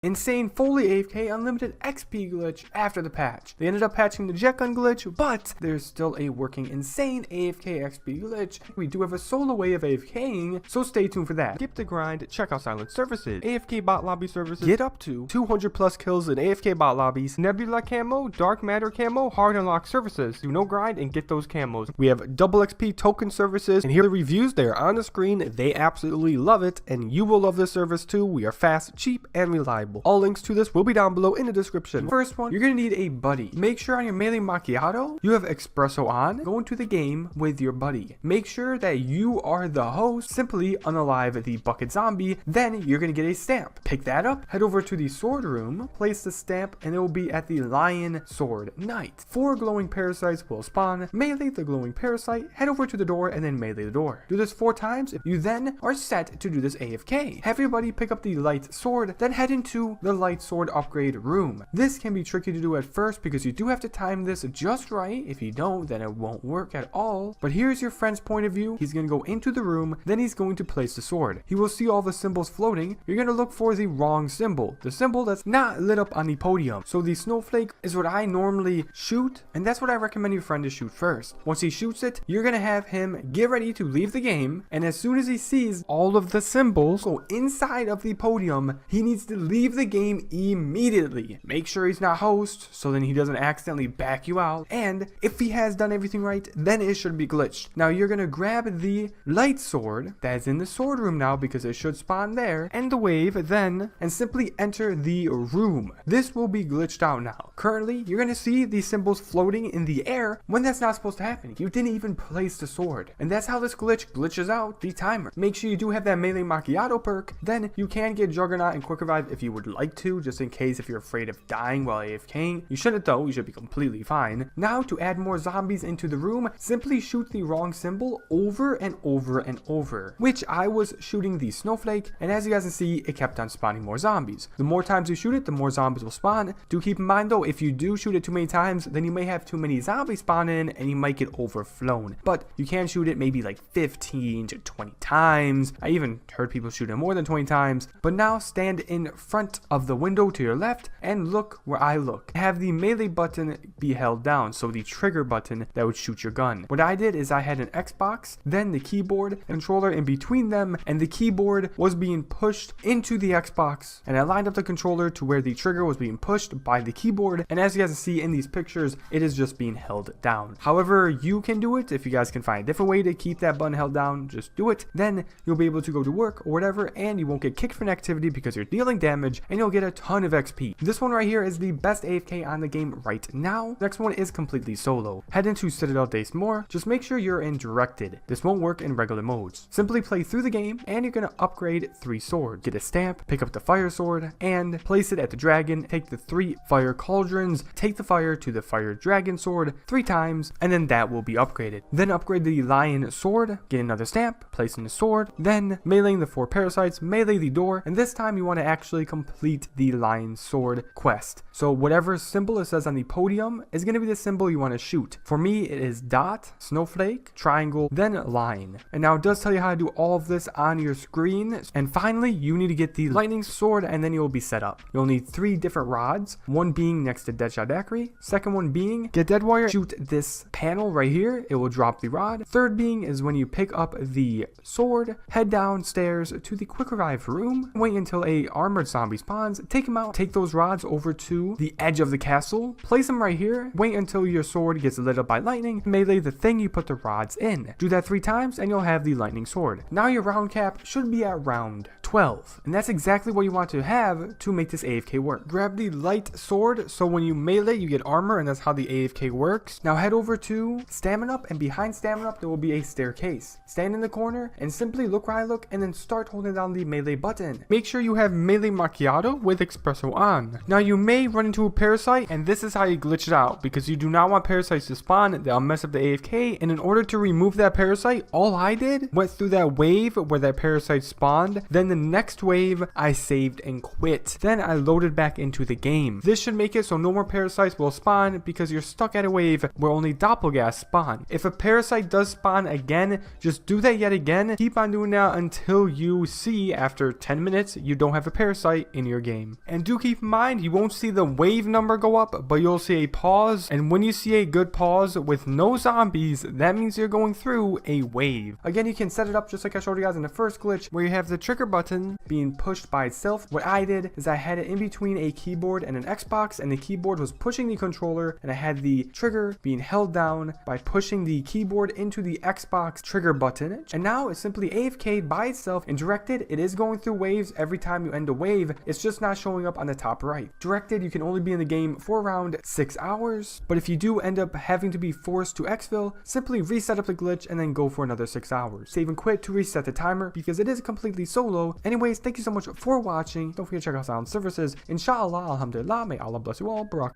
insane fully AFK unlimited XP glitch after the patch. They ended up patching the jet gun glitch, but there's still a working insane AFK XP glitch. We do have a solo way of AFKing, so stay tuned for that. Skip the grind, check out silent services, AFK bot lobby services, get up to 200 plus kills in AFK bot lobbies, nebula camo, dark matter camo, hard unlock services. Do no grind and get those camos. We have double XP token services, and here are the reviews. They are on the screen. They absolutely love it, and you will love this service too. We are fast, cheap, and reliable. All links to this will be down below in the description. First one, you're gonna need a buddy. Make sure on your melee macchiato you have espresso on. Go into the game with your buddy. Make sure that you are the host. Simply unalive the bucket zombie, then you're gonna get a stamp. Pick that up, head over to the sword room, place the stamp, and it will be at the lion sword knight. 4 glowing parasites will spawn. Melee the glowing parasite, head over to the door, and then melee the door. Do this 4 times. You then are set to do this AFK. Have your buddy pick up the light sword, then head into the light sword upgrade room. This can be tricky to do at first because you do have to time this just right. If you don't, then it won't work at all. But here's your friend's point of view. He's going to go into the room, then he's going to place the sword. He will see all the symbols floating. You're going to look for the wrong symbol, the symbol that's not lit up on the podium. So the snowflake is what I normally shoot, and that's what I recommend your friend to shoot first. Once he shoots it, you're going to have him get ready to leave the game, and as soon as he sees all of the symbols go inside of the podium, he needs to leave the game immediately. Make sure he's not host, so then he doesn't accidentally back you out, and if he has done everything right, then it should be glitched. Now you're gonna grab the light sword that's in the sword room now, because it should spawn there, and the wave then, and simply enter the room. This will be glitched out now. Currently, you're gonna see these symbols floating in the air when that's not supposed to happen. You didn't even place the sword, and that's how this glitch glitches out the timer. Make sure you do have that melee macchiato perk, then you can get juggernaut and quick revive if you would like to, just in case if you're afraid of dying while AFKing. You shouldn't though, you should be completely fine. Now to add more zombies into the room, simply shoot the wrong symbol over and over and over, which I was shooting the snowflake, and as you guys can see, it kept on spawning more zombies. The more times you shoot it, the more zombies will spawn. Do keep in mind though, if you do shoot it too many times, then you may have too many zombies spawn in and you might get overflown, but you can shoot it maybe like 15 to 20 times. I even heard people shoot it more than 20 times. But now stand in front of the window to your left and look where I look. Have the melee button be held down, so the trigger button that would shoot your gun. What I did is I had an Xbox, then the keyboard and controller in between them, and the keyboard was being pushed into the Xbox, and I lined up the controller to where the trigger was being pushed by the keyboard, and as you guys can see in these pictures, it is just being held down. However, you can do it. If you guys can find a different way to keep that button held down, just do it. Then you'll be able to go to work or whatever, and you won't get kicked for an activity because you're dealing damage, and you'll get a ton of XP. This one right here is the best AFK on the game right now. Next one is completely solo. Head into Citadel Dace More. Just make sure you're in directed. This won't work in regular modes. Simply play through the game, and you're gonna upgrade 3 swords. Get a stamp, pick up the fire sword, and place it at the dragon. Take the 3 fire cauldrons, take the fire to the fire dragon sword 3 times, and then that will be upgraded. Then upgrade the lion sword, get another stamp, place in the sword, then meleeing the 4 parasites, melee the door, and this time you want to actually complete the lion sword quest. So whatever symbol it says on the podium is going to be the symbol you want to shoot. For me, it is dot, snowflake, triangle, then line. And now it does tell you how to do all of this on your screen. And finally, you need to get the lightning sword, and then you'll be set up. You'll need 3 different rods, one being next to Deadshot Daiquiri, second one being get dead wire, shoot this panel right here, it will drop the rod. Third being is when you pick up the sword, head downstairs to the quick revive room, wait until a armored zombie spawns, take him out, take those rods over to the edge of the castle, place them right here, wait until your sword gets lit up by lightning, melee the thing you put the rods in. Do that 3 times and you'll have the lightning sword. Now your round cap should be at round 12, and that's exactly what you want to have to make this AFK work. Grab the light sword, so when you melee you get armor, and that's how the AFK works. Now head over to stamina up, and behind stamina up there will be a staircase. Stand in the corner and simply look where I look, and then start holding down the melee button. Make sure you have melee macchiato with espresso on. Now you may run into a parasite, and this is how you glitch it out, because you do not want parasites to spawn. They'll mess up the AFK, and in order to remove that parasite, all I did went through that wave where that parasite spawned, then the next wave, I saved and quit. Then I loaded back into the game. This should make it so no more parasites will spawn because you're stuck at a wave where only doppelgas spawn. If a parasite does spawn again, just do that yet again. Keep on doing that until you see after 10 minutes you don't have a parasite in your game. And do keep in mind, you won't see the wave number go up, but you'll see a pause. And when you see a good pause with no zombies, that means you're going through a wave. Again, you can set it up just like I showed you guys in the first glitch, where you have the trigger button being pushed by itself. What I did is I had it in between a keyboard and an Xbox, and the keyboard was pushing the controller, and I had the trigger being held down by pushing the keyboard into the Xbox trigger button. And now it's simply AFK by itself and directed. It is going through waves every time you end a wave. It's just not showing up on the top right. Directed, you can only be in the game for around 6 hours, but if you do end up having to be forced to exfil, simply reset up the glitch and then go for another 6 hours. Save and quit to reset the timer because it is completely solo. Anyways, thank you so much for watching. Don't forget to check us out on services. Inshallah, alhamdulillah, may Allah bless you all. Barak.